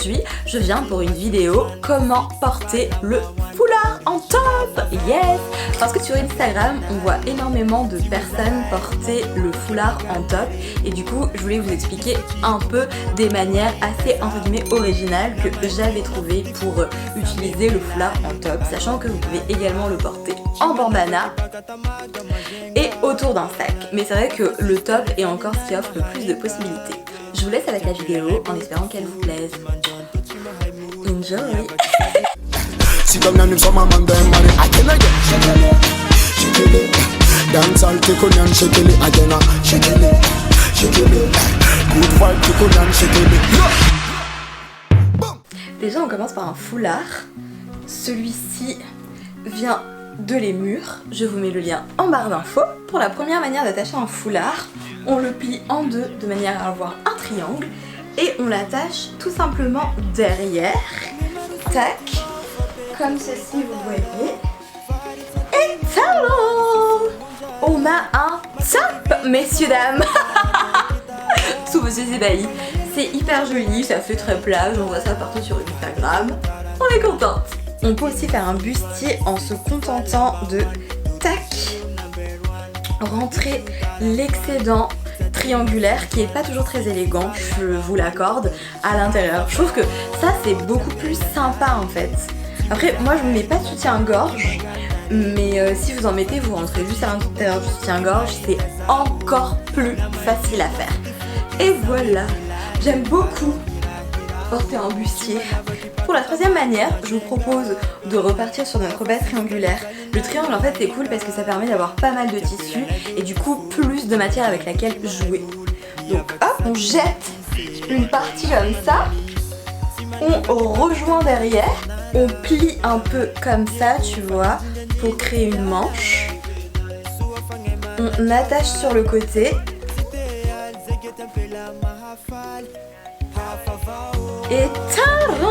aujourd'hui, je viens pour une vidéo comment porter le foulard en top. Yes. Parce que sur Instagram, on voit énormément de personnes porter le foulard en top et du coup, je voulais vous expliquer un peu des manières assez entre guillemets originales que j'avais trouvées pour utiliser le foulard en top, sachant que vous pouvez également le porter en bandana et autour d'un sac. Mais c'est vrai que le top est encore ce qui offre le plus de possibilités. Je vous laisse avec la vidéo en espérant qu'elle vous plaise. Enjoy. Déjà on commence par un foulard. Celui-ci vient de Les Murs. Je vous mets le lien en barre d'infos. Pour la première manière d'attacher un foulard, on le plie en deux de manière à avoir un triangle et on l'attache tout simplement derrière. Tac, comme ceci vous voyez. Et talon, on a un top, messieurs dames. Tous vos yeux ébahis. C'est hyper joli, ça fait très plage, on voit ça partout sur Instagram. On est contente. On peut aussi faire un bustier en se contentant de tac, rentrer l'excédent triangulaire qui est pas toujours très élégant, je vous l'accorde, à l'intérieur. Je trouve que ça c'est beaucoup plus sympa en fait. Après moi je ne mets pas de soutien-gorge, mais si vous en mettez, vous rentrez juste à l'intérieur du soutien-gorge, c'est encore plus facile à faire. Et voilà, j'aime beaucoup porter un bustier. Pour la troisième manière, je vous propose de repartir sur notre base triangulaire. Le triangle en fait c'est cool parce que ça permet d'avoir pas mal de tissu et du coup plus de matière avec laquelle jouer. Donc hop, on jette une partie comme ça, on rejoint derrière, on plie un peu comme ça tu vois pour créer une manche, on attache sur le côté et tadam!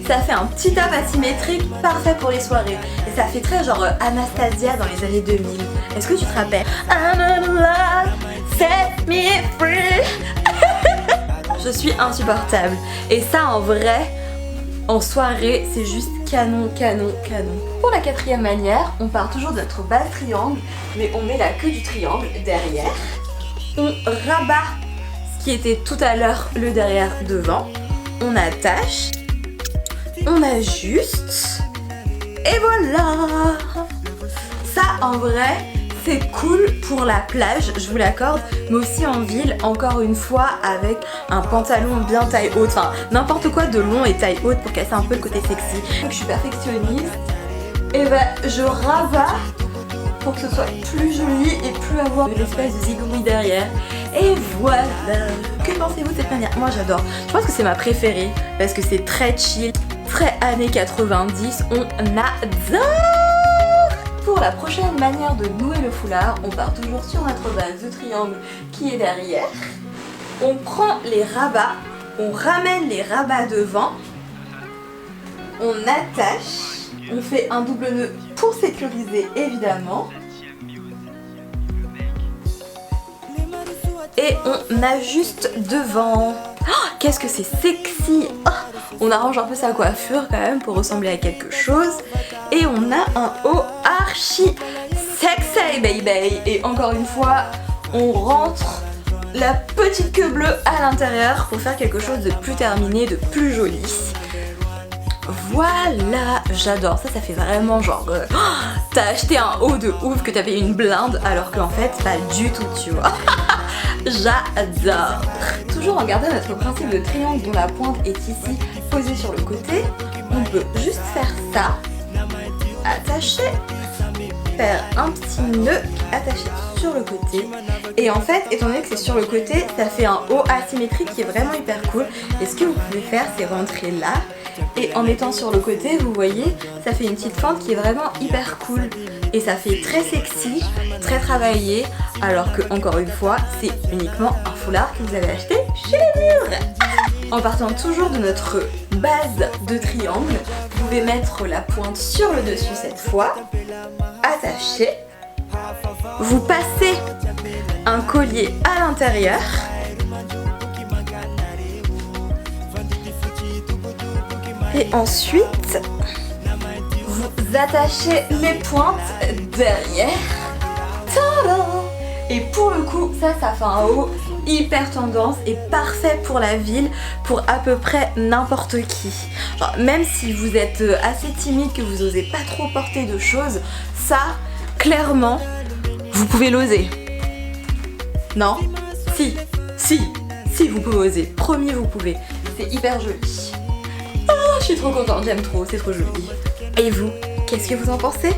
Ça fait un petit top asymétrique parfait pour les soirées. Et ça fait très genre Anastasia dans les années 2000. Est-ce que tu te rappelles? I'm in love, set me free. Je suis insupportable. Et ça en vrai, en soirée, c'est juste canon, canon, canon. Pour la quatrième manière, on part toujours de notre base triangle, mais on met la queue du triangle derrière. On rabat ce qui était tout à l'heure le derrière devant. On attache, on ajuste, et voilà. Ça en vrai c'est cool pour la plage, je vous l'accorde, mais aussi en ville, encore une fois avec un pantalon bien taille haute, enfin n'importe quoi de long et taille haute pour casser un peu le côté sexy. Donc je suis perfectionniste, et bah je rabats pour que ce soit plus joli et plus avoir l'espèce de zigouille derrière. Et voilà. Que pensez-vous de cette manière? Moi j'adore. Je pense que c'est ma préférée parce que c'est très chill, très années 90. On adore. Pour la prochaine manière de nouer le foulard, on part toujours sur notre base de triangle qui est derrière. On prend les rabats, on ramène les rabats devant, on attache, on fait un double nœud pour sécuriser évidemment. Et on ajuste devant. Oh, qu'est-ce que c'est sexy. Oh, on arrange un peu sa coiffure quand même pour ressembler à quelque chose. Et on a un haut archi sexy baby. Et encore une fois, on rentre la petite queue bleue à l'intérieur pour faire quelque chose de plus terminé, de plus joli. Voilà, j'adore, ça fait vraiment genre t'as acheté un haut de ouf que t'as payé une blinde alors qu'en fait pas du tout tu vois. J'adore. Toujours en gardant notre principe de triangle dont la pointe est ici posée sur le côté, on peut juste faire ça, attacher, faire un petit nœud attaché sur le côté et en fait étant donné que c'est sur le côté ça fait un haut asymétrique qui est vraiment hyper cool et ce que vous pouvez faire c'est rentrer là et en mettant sur le côté vous voyez ça fait une petite fente qui est vraiment hyper cool et ça fait très sexy, très travaillé alors que encore une fois c'est uniquement un foulard que vous avez acheté chez Les Murs. En partant toujours de notre base de triangle, vous pouvez mettre la pointe sur le dessus cette fois, attacher, vous passez un collier à l'intérieur Et ensuite, vous attachez les pointes derrière. Tada! Et pour le coup, ça fait un haut hyper tendance et parfait pour la ville, pour à peu près n'importe qui. Genre, même si vous êtes assez timide, que vous osez pas trop porter de choses, ça, clairement, vous pouvez l'oser. Non? Si, vous pouvez oser. Promis, vous pouvez. C'est hyper joli. Oh, je suis trop contente, j'aime trop, c'est trop joli. Et vous, qu'est-ce que vous en pensez?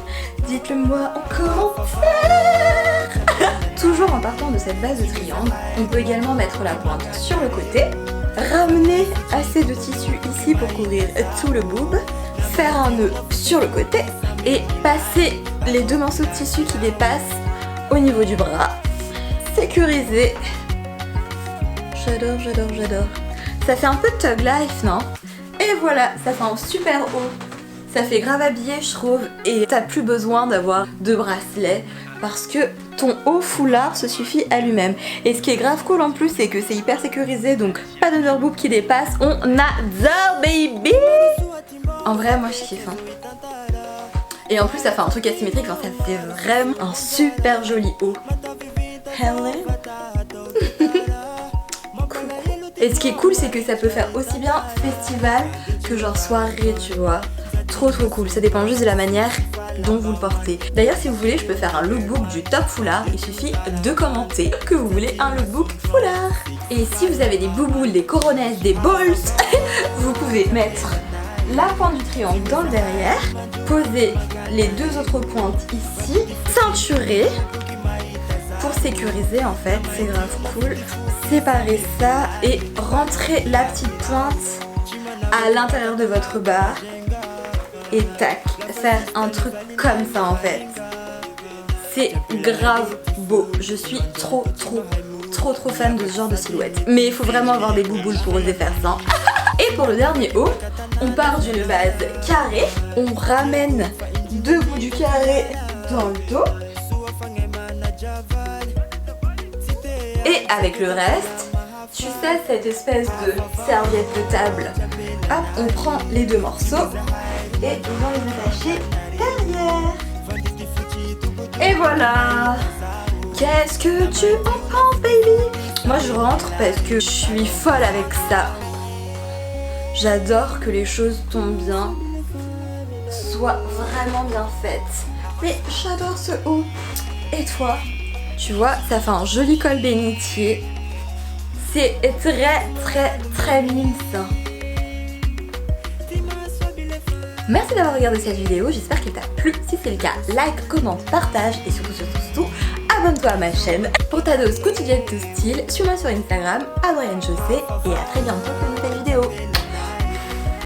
Dites-le moi en commentaire. Toujours en partant de cette base de triangle, on peut également mettre la pointe sur le côté, ramener assez de tissu ici pour couvrir tout le boob, faire un nœud sur le côté et passer les deux morceaux de tissu qui dépassent au niveau du bras. Sécuriser. J'adore. Ça fait un peu Thug Life, non? Et voilà, ça fait un super haut. Ça fait grave habillé, je trouve, et t'as plus besoin d'avoir de bracelets parce que ton haut foulard se suffit à lui-même. Et ce qui est grave cool en plus, c'est que c'est hyper sécurisé, donc pas d'underboob qui dépasse. On adore, baby! En vrai, moi je kiffe. Hein. Et en plus, ça fait un truc asymétrique, enfin, ça fait vraiment un super joli haut. Hello. Et ce qui est cool, c'est que ça peut faire aussi bien festival que genre soirée, tu vois. Trop cool, ça dépend juste de la manière dont vous le portez. D'ailleurs, si vous voulez, je peux faire un lookbook du top foulard. Il suffit de commenter que vous voulez un lookbook foulard. Et si vous avez des bouboules, des coronesses, des balls, vous pouvez mettre la pointe du triangle dans le derrière, poser les deux autres pointes ici, ceinturer pour sécuriser en fait, c'est grave cool. Séparer ça et rentrer la petite pointe à l'intérieur de votre barre et tac, faire un truc comme ça en fait. C'est grave beau. Je suis trop fan de ce genre de silhouette. Mais il faut vraiment avoir des bouboules pour oser faire ça. Et pour le dernier haut, on part d'une base carrée, on ramène deux bouts du carré dans le dos. Et avec le reste, tu sais, cette espèce de serviette de table, hop, on prend les deux morceaux et on va les attacher derrière. Et voilà. Qu'est-ce que tu en penses, baby? Moi, je rentre parce que je suis folle avec ça. J'adore que les choses tombent bien, soient vraiment bien faites. Mais j'adore ce haut. Et toi? Tu vois, ça fait un joli col bénitier. C'est très mime ça. Merci d'avoir regardé cette vidéo, j'espère qu'elle t'a plu. Si c'est le cas, like, commente, partage et surtout, abonne-toi à ma chaîne pour ta dose quotidienne de style. Suis-moi sur Instagram, Adrienne José, et à très bientôt pour une nouvelle vidéo.